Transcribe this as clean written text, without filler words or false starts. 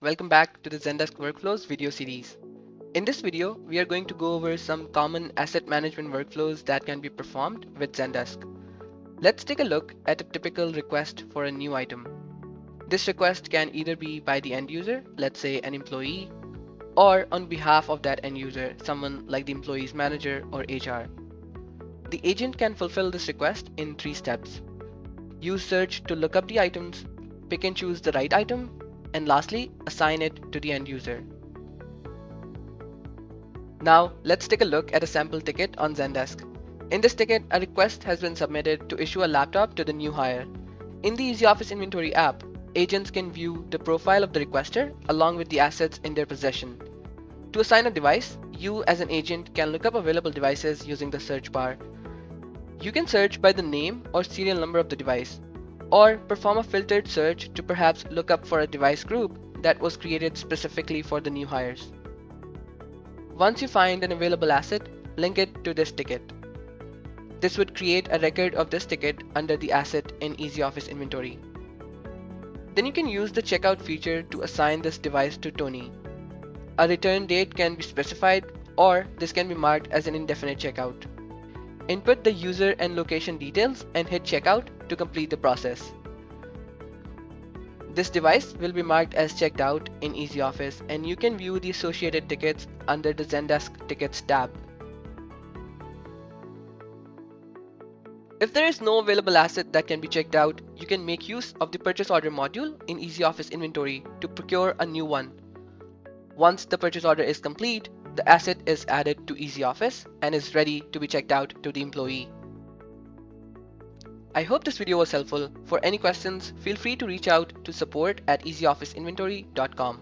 Welcome back to the Zendesk Workflows video series. In this video, we are going to go over some common asset management workflows that can be performed with Zendesk. Let's take a look at a typical request for a new item. This request can either be by the end user, let's say an employee, or on behalf of that end user, someone like the employee's manager or HR. The agent can fulfill this request in 3 steps. Use search to look up the items, pick and choose the right item, and lastly, assign it to the end user. Now, let's take a look at a sample ticket on Zendesk. In this ticket, a request has been submitted to issue a laptop to the new hire. In the EasyOffice Inventory app, agents can view the profile of the requester along with the assets in their possession. To assign a device, you as an agent can look up available devices using the search bar. You can search by the name or serial number of the device, or perform a filtered search to perhaps look up for a device group that was created specifically for the new hires. Once you find an available asset, link it to this ticket. This would create a record of this ticket under the asset in EasyOffice Inventory. Then you can use the checkout feature to assign this device to Tony. A return date can be specified, or this can be marked as an indefinite checkout. Input the user and location details and hit checkout to complete the process. This device will be marked as checked out in EasyOffice, and you can view the associated tickets under the Zendesk Tickets tab. If there is no available asset that can be checked out, you can make use of the purchase order module in EasyOffice Inventory to procure a new one. Once the purchase order is complete, the asset is added to EasyOffice and is ready to be checked out to the employee. I hope this video was helpful. For any questions, feel free to reach out to support@easyofficeinventory.com.